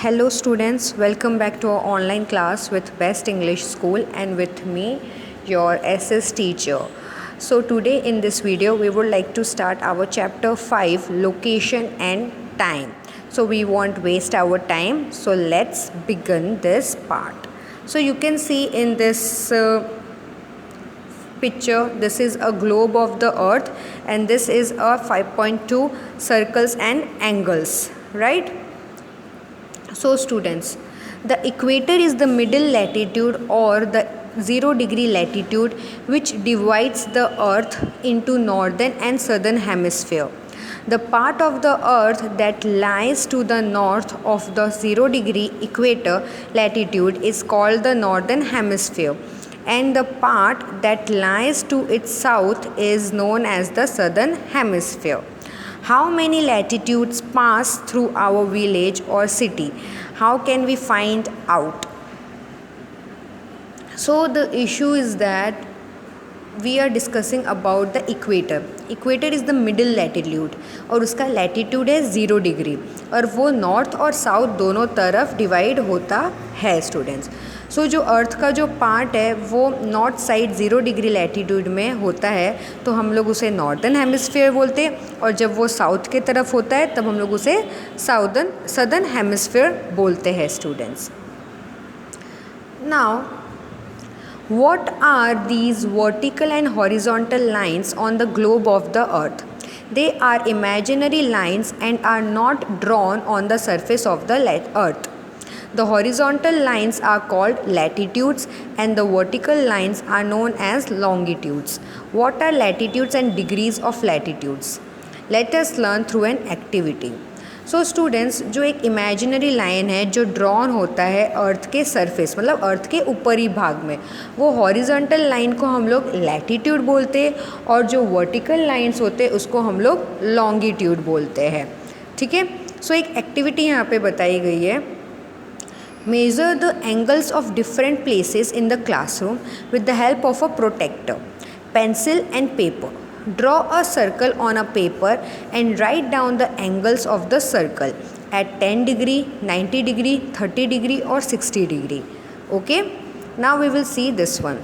Hello students, welcome back to our online class with Best English School and with me, your SS teacher. So today in this video, we would like to start our chapter 5, location and time. So we won't waste our time. So let's begin this part. So you can see in this picture, this is a globe of the earth and this is a 5.2 circles and angles, right? So students, the equator is the middle latitude or the 0 degree latitude which divides the earth into northern and southern hemisphere. The part of the earth that lies to the north of the 0 degree equator latitude is called the northern hemisphere, and the part that lies to its south is known as the southern hemisphere. How many latitudes pass through our village or city? How can we find out? So the issue is that we are discussing about the equator. Equator is the middle latitude और उसका latitude है 0 degree और वो north और south दोनों तरफ divide होता है students. सो जो अर्थ का जो पार्ट है वो नॉर्थ साइड 0 degree लैटीट्यूड में होता है तो हम लोग उसे नॉर्दर्न हेमिस्फीयर बोलते हैं, और जब वो साउथ की तरफ होता है तब हम लोग उसे सदर्न हेमिस्फीयर बोलते हैं students. Now what are these vertical and horizontal lines on the globe of the earth? They are imaginary lines and are not drawn on the surface of the earth. The horizontal lines are called latitudes and the vertical lines are known as longitudes. What are latitudes and degrees of latitudes? Let us learn through an activity. So students, जो एक imaginary line है जो drawn होता है अर्थ के surface मतलब अर्थ के ऊपरी भाग में, वो हॉरिजॉन्टल लाइन को हम लोग लैटिट्यूड बोलते हैं और जो वर्टिकल लाइंस होते हैं उसको हम लोग लॉन्गिट्यूड बोलते हैं. ठीक है. सो एक एक्टिविटी यहाँ पे बताई गई है. Measure the angles of different places in the classroom with the help of a protractor, pencil and paper. Draw a circle on a paper and write down the angles of the circle at 10 degree, 90 degree, 30 degree or 60 degree. Okay? Now we will see this one.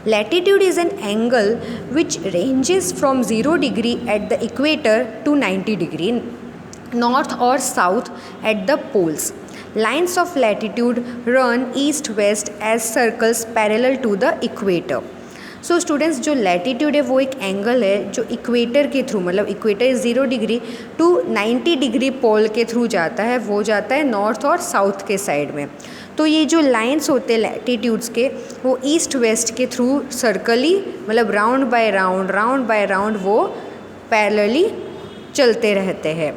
Latitude is an angle which ranges from 0 degree at the equator to 90 degree north or south at the poles. Lines of latitude run east-west as circles parallel to the equator. So students, जो latitude है वो एक angle है जो equator के through मतलब equator is 0 degree to 90 degree pole के through जाता है, वो जाता है नॉर्थ और साउथ के साइड में. तो ये जो लाइंस होते हैं लैटिट्यूड्स के वो ईस्ट वेस्ट के थ्रू सर्कली मतलब राउंड बाय राउंड वो पैरेलली चलते रहते हैं.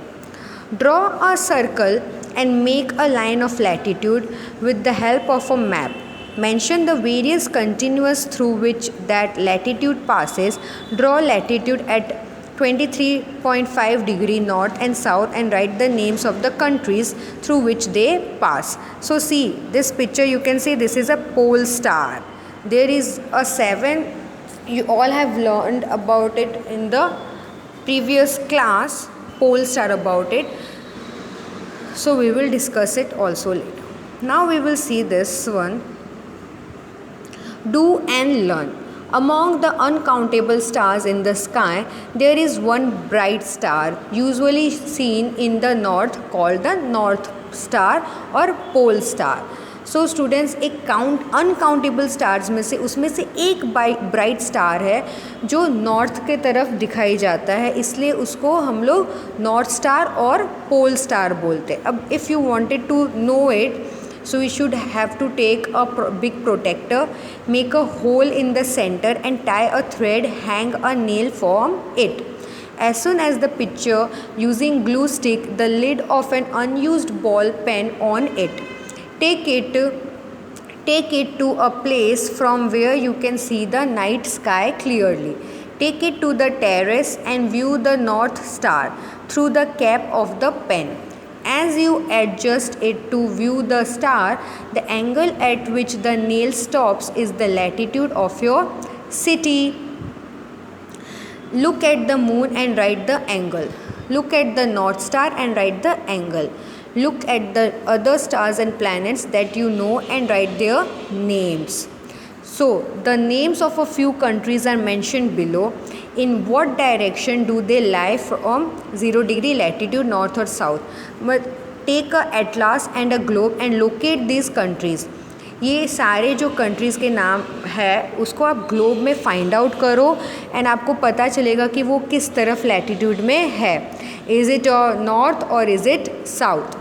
Draw a circle and make a line of latitude with the help of a map. Mention the various continuous through which that latitude passes. Draw latitude at 23.5 degree north and south and write the names of the countries through which they pass. So see this picture, you can see this is a pole star. There is a 7. You all have learned about it in the previous class, pole star about it. So we will discuss it also later. Now we will see this one. Do and learn. Among the uncountable stars in the sky, there is one bright star usually seen in the north called the North Star or Pole Star. So students, एक uncountable stars में से उसमें से एक bright star है जो north के तरफ दिखाई जाता है, इसलिए उसको हम लोग नॉर्थ स्टार और पोल स्टार बोलते हैं. अब if you wanted to know it, so you should have to take a big protector, make a hole in the center and tie a thread, hang a nail from it. As soon as the picture, using glue stick the lid of an unused ball pen on it. Take it to a place from where you can see the night sky clearly. Take it to the terrace and view the North Star through the cap of the pen. As you adjust it to view the star, the angle at which the nail stops is the latitude of your city. Look at the moon and write the angle. Look at the North Star and write the angle. Look at the other stars and planets that you know and write their names. So the names of a few countries are mentioned below. In what direction do they lie from 0 degree latitude, north or south? But take a atlas and a globe and locate these countries. ये सारे जो countries के नाम है उसको आप globe में find out करो एंड आपको पता चलेगा कि वो किस तरफ लैटिट्यूड में है. इज़ इट नॉर्थ और is it south?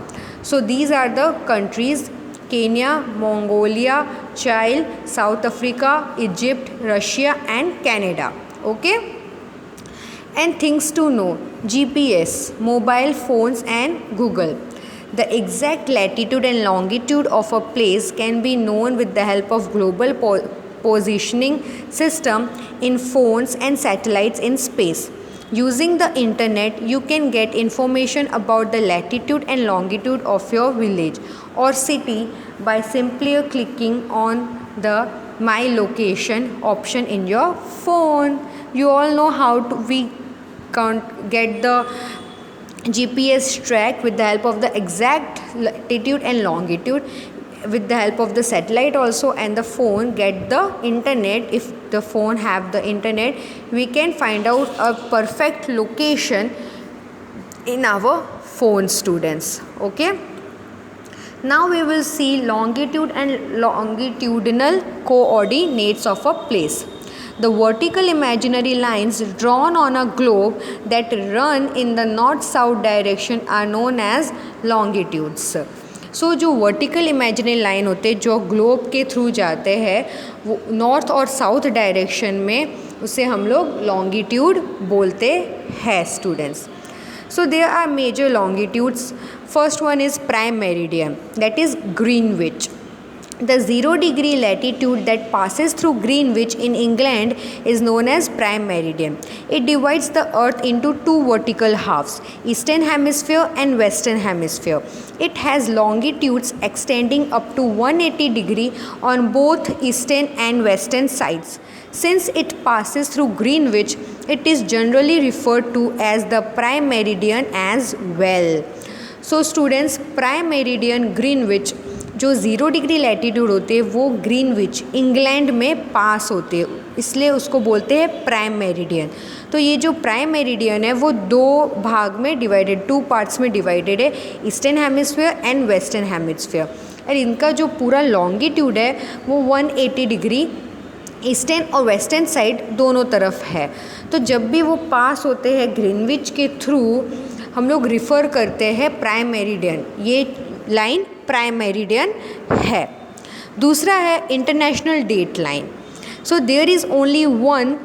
So these are the countries: Kenya, Mongolia, Chile, South Africa, Egypt, Russia and Canada. Okay. And things to know: GPS, mobile phones and Google. The exact latitude and longitude of a place can be known with the help of global positioning system in phones and satellites in space. Using the internet, you can get information about the latitude and longitude of your village or city by simply clicking on the My Location option in your phone. You all know how we can't get the GPS track with the help of the exact latitude and longitude, with the help of the satellite also, and the phone get the internet. If the phone have the internet, we can find out a perfect location in our phone, students. Okay. Now we will see longitude and longitudinal coordinates of a place. The vertical imaginary lines drawn on a globe that run in the north-south direction are known as longitudes. सो जो vertical imaginary line होते हैं जो globe के through जाते हैं वो north और south direction में, उसे हम लोग लॉन्गिट्यूड बोलते हैं students. So there are major longitudes. First one is prime meridian, that is Greenwich. The 0 degree latitude that passes through Greenwich in England is known as prime meridian. It divides the earth into two vertical halves, eastern hemisphere and western hemisphere. It has longitudes extending up to 180 degree on both eastern and western sides. Since it passes through Greenwich, it is generally referred to as the prime meridian as well. So students, prime meridian Greenwich जो 0 degree latitude होते हैं वो Greenwich England में पास होते हैं, इसलिए उसको बोलते हैं प्राइम मेरिडियन. तो ये जो प्राइम मेरिडियन है वो दो भाग में डिवाइडेड, 2 पार्ट्स में डिवाइडेड है, eastern hemisphere and western hemisphere. और इनका जो पूरा लॉन्गिट्यूड है वो 180 डिग्री ईस्टर्न और वेस्टर्न साइड दोनों तरफ है. तो जब भी वो पास होते हैं ग्रीनविच के थ्रू हम लोग रिफ़र करते हैं प्राइम मेरिडियन. ये लाइन प्राइम मेरिडियन है. दूसरा है international date line. So there is only one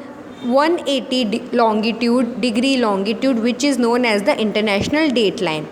180 longitude degree longitude which is known as the international date line.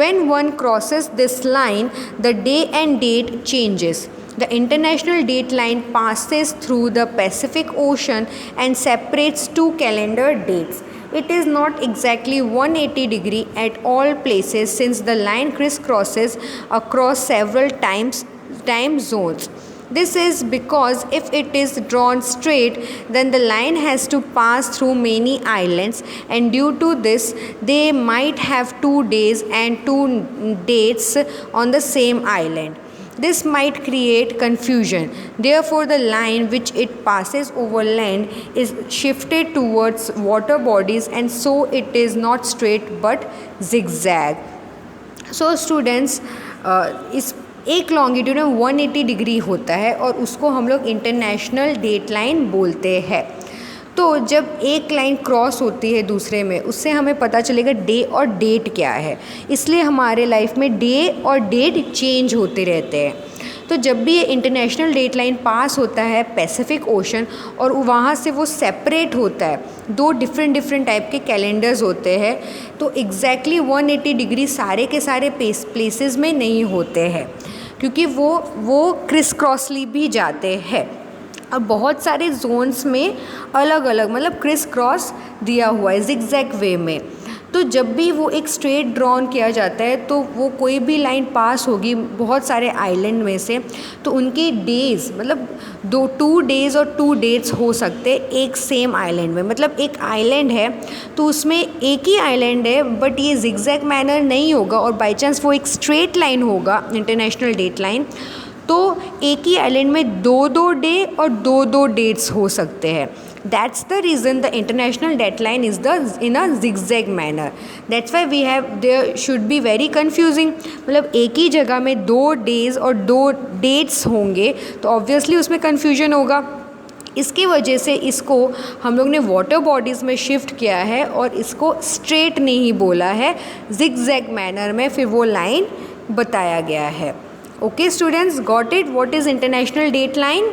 When one crosses this line, the day and date changes. The international date line passes through the Pacific Ocean and separates two calendar dates. It is not exactly 180 degree at all places since the line crisscrosses across several time zones. This is because if it is drawn straight, then the line has to pass through many islands, and due to this, they might have 2 days and 2 dates on the same island. This might create confusion. Therefore, the line which it passes over land is shifted towards water bodies, and so it is not straight but zigzag. So students, इस एक longitude में 180 degree होता है और उसको हम लोग international date line बोलते हैं. तो जब एक लाइन क्रॉस होती है दूसरे में, उससे हमें पता चलेगा डे और डेट क्या है. इसलिए हमारे लाइफ में डे और डेट चेंज होते रहते हैं. तो जब भी ये इंटरनेशनल डेट लाइन पास होता है पैसिफिक ओशन और वहाँ से वो सेपरेट होता है, 2 डिफरेंट टाइप के कैलेंडर्स होते हैं, तो एग्जैक्टली 180 डिग्री सारे के सारे प्लेसेस में नहीं होते हैं क्योंकि वो क्रिस क्रॉसली भी जाते हैं. और बहुत सारे जोन्स में अलग अलग मतलब क्रिस क्रॉस दिया हुआ है जिगजैग वे में. तो जब भी वो एक स्ट्रेट ड्रॉन किया जाता है तो वो कोई भी लाइन पास होगी बहुत सारे आइलैंड में से, तो उनके डेज़ मतलब 2 डेज़ और 2 डेट्स हो सकते एक सेम आइलैंड में। मतलब एक आइलैंड है तो उसमें एक ही आइलैंड है बट ये जिगजैग मैनर नहीं होगा और बाई चांस वो एक स्ट्रेट लाइन होगा इंटरनेशनल डेट लाइन, तो एक ही आइलैंड में 2 डे और 2 डेट्स हो सकते हैं। That's the reason the international date line is the in a zigzag manner. That's why we have there should be very confusing. मतलब एक ही जगह में 2 डेज़ और 2 डेट्स होंगे तो ऑब्वियसली उसमें कन्फ्यूजन होगा। इसकी वजह से इसको हम लोग ने वाटर बॉडीज़ में शिफ्ट किया है और इसको स्ट्रेट नहीं बोला है, जिगजैग मैनर में फिर वो लाइन बताया गया है। Okay students, got it? What is international date line?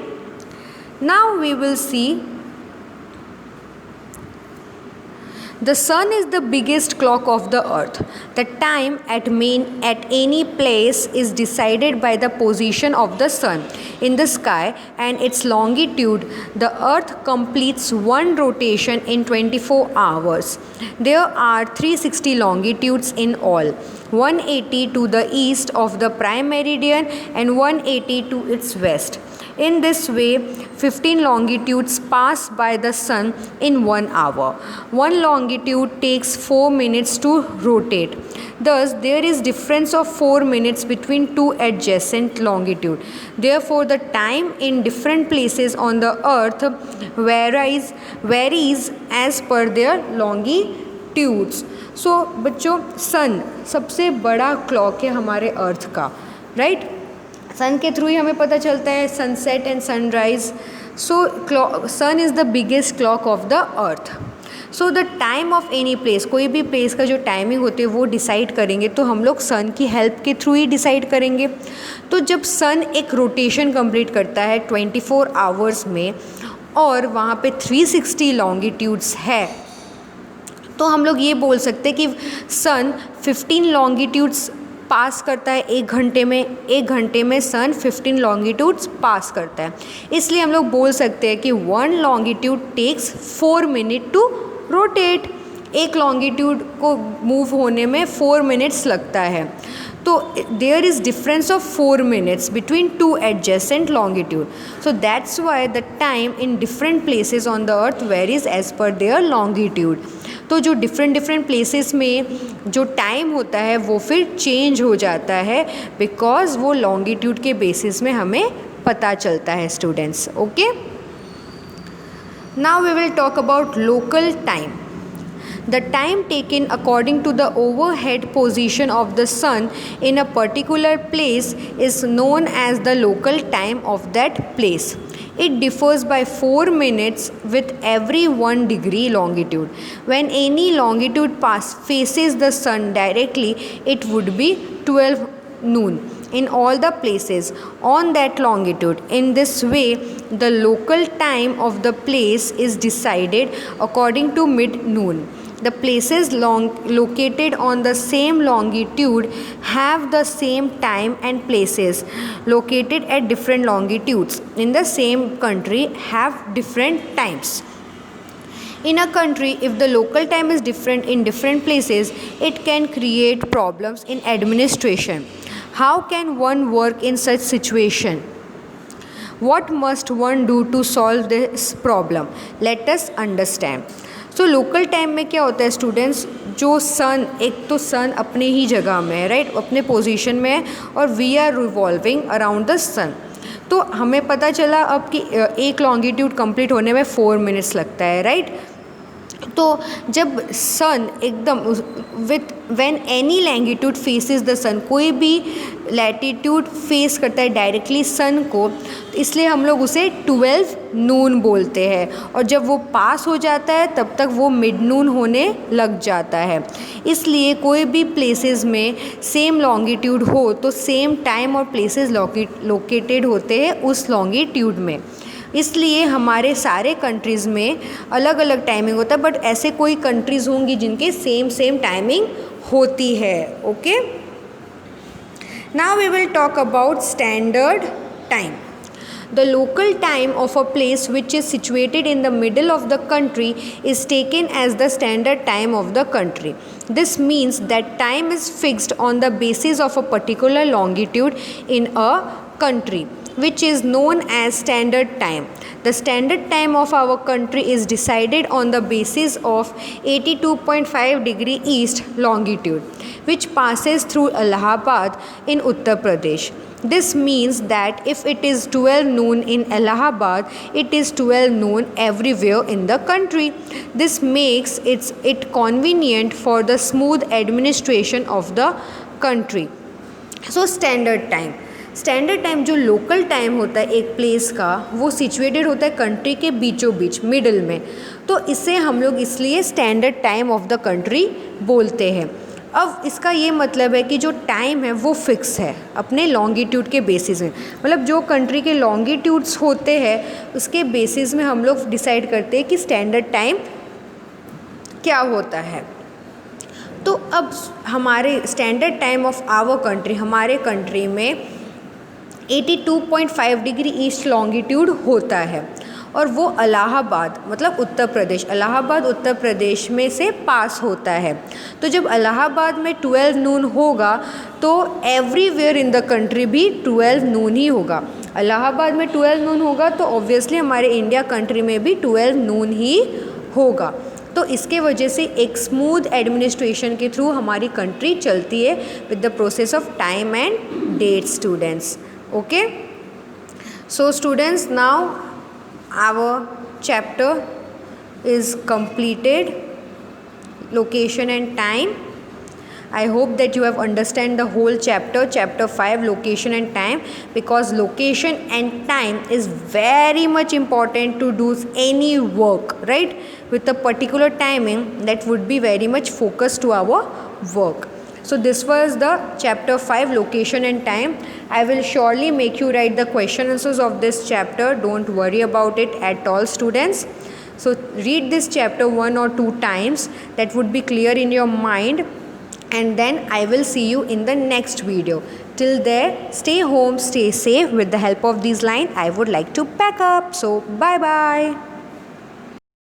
Now we will see. The sun is the biggest clock of the earth. The time at any place is decided by the position of the sun in the sky and its longitude. The earth completes one rotation in 24 hours. There are 360 longitudes in all. 180 to the east of the prime meridian and 180 to its west. In this way, 15 longitudes pass by the sun in 1 hour. One longitude takes 4 minutes to rotate. Thus, there is difference of 4 minutes between 2 adjacent longitudes. Therefore, the time in different places on the earth varies as per their longitudes. So, बच्चों, सन सबसे बड़ा clock है हमारे अर्थ का, right? सन के through ही हमें पता चलता है sunset and sunrise. So sun is the biggest clock of the earth. So the time of any place, कोई भी प्लेस का जो टाइमिंग होती है वो डिसाइड करेंगे तो हम लोग सन की हेल्प के थ्रू ही डिसाइड करेंगे। तो जब सन एक रोटेशन कंप्लीट करता है 24 आवर्स में और वहाँ पे 360 लॉन्गिट्यूड्स है, तो हम लोग ये बोल सकते हैं कि सन 15 लॉन्गिट्यूड्स पास करता है 1 घंटे में। 1 घंटे में सन 15 लॉन्गिट्यूड्स पास करता है। इसलिए हम लोग बोल सकते हैं कि 1 longitude takes 4 minute to rotate. एक लॉन्गिट्यूड को मूव होने में 4 मिनट्स लगता है। तो there is difference of 4 minutes between 2 adjacent longitude. So that's why the time in different places on the earth varies as per their longitude. तो जो different places में जो टाइम होता है वो फिर चेंज हो जाता है बिकॉज वो लॉन्गिट्यूड के बेसिस में हमें पता चलता है students. Okay, now we will talk about local time. The time taken according to the overhead position of the sun in a particular place is known as the local time of that place. It differs by 4 minutes with every 1 degree longitude. When any longitude faces the sun directly, it would be 12 noon in all the places on that longitude. In this way, the local time of the place is decided according to mid-noon. The places located on the same longitude have the same time, and places located at different longitudes in the same country have different times. In a country, if the local time is different in different places, it can create problems in administration. How can one work in such situation? What must one do to solve this problem? Let us understand. So local time में क्या होता है students, जो सन, एक तो सन अपने ही जगह में है, राइट, अपने पोजीशन में है और we are revolving around the sun. तो हमें पता चला अब कि एक लॉन्गिट्यूड कंप्लीट होने में 4 मिनट्स लगता है, राइट। तो जब सन एकदम with when any longitude faces the sun, कोई भी लैटिट्यूड फेस करता है डायरेक्टली सन को, इसलिए हम लोग उसे 12 नून बोलते हैं। और जब वो पास हो जाता है तब तक वो मिड नून होने लग जाता है। इसलिए कोई भी प्लेसेस में सेम लॉन्गिट्यूड हो तो सेम टाइम और प्लेसेस लोकेटेड होते हैं उस लॉन्गिट्यूड में। इसलिए हमारे सारे कंट्रीज़ में अलग अलग टाइमिंग होता है, बट ऐसे कोई कंट्रीज़ होंगी जिनके सेम टाइमिंग होती है। Okay, now we will talk about standard time. The local time of a place which is situated in the middle of the country is taken as the standard time of the country. This means that time is fixed on the basis of a particular longitude in a country, which is known as standard time. The standard time of our country is decided on the basis of 82.5 degree east longitude, which passes through Allahabad in Uttar Pradesh. This means that if it is 12 noon in Allahabad, it is 12 noon everywhere in the country. This makes it convenient for the smooth administration of the country. So standard time जो local time होता है एक place का, वो situated होता है country के बीचों बीच, मिडल में, तो इसे हम लोग इसलिए standard time of the country बोलते हैं. अब इसका ये मतलब है कि जो टाइम है वो फिक्स है अपने लॉन्गिट्यूड के बेसिस में, मतलब जो कंट्री के लॉन्गिट्यूड्स होते हैं उसके बेसिस में हम लोग डिसाइड करते हैं कि स्टैंडर्ड टाइम क्या होता है. तो अब हमारे standard time of our country, हमारे कंट्री में 82.5 डिग्री ईस्ट लॉन्गिट्यूड होता है और वो इलाहाबाद मतलब उत्तर प्रदेश, इलाहाबाद उत्तर प्रदेश में से पास होता है. तो जब इलाहाबाद में 12 नून होगा तो एवरीवेयर इन द कंट्री भी 12 नून ही होगा. इलाहाबाद में 12 नून होगा तो ऑब्वियसली हमारे इंडिया कंट्री में भी 12 नून ही होगा. तो इसके वजह से एक स्मूथ एडमिनिस्ट्रेशन के थ्रू हमारी कंट्री चलती है with the process of time and date students. Okay, so students, now our chapter is completed, location and time. I hope that you have understand the whole chapter 5, location and time, because location and time is very much important to do any work, right? With a particular timing that would be very much focused to our work. So this was the chapter 5, location and time. I will surely make you write the question answers of this chapter. Don't worry about it at all, students. So read this chapter 1 or 2 times. That would be clear in your mind. And then I will see you in the next video. Till there, stay home, stay safe. With the help of these lines, I would like to pack up. So bye bye.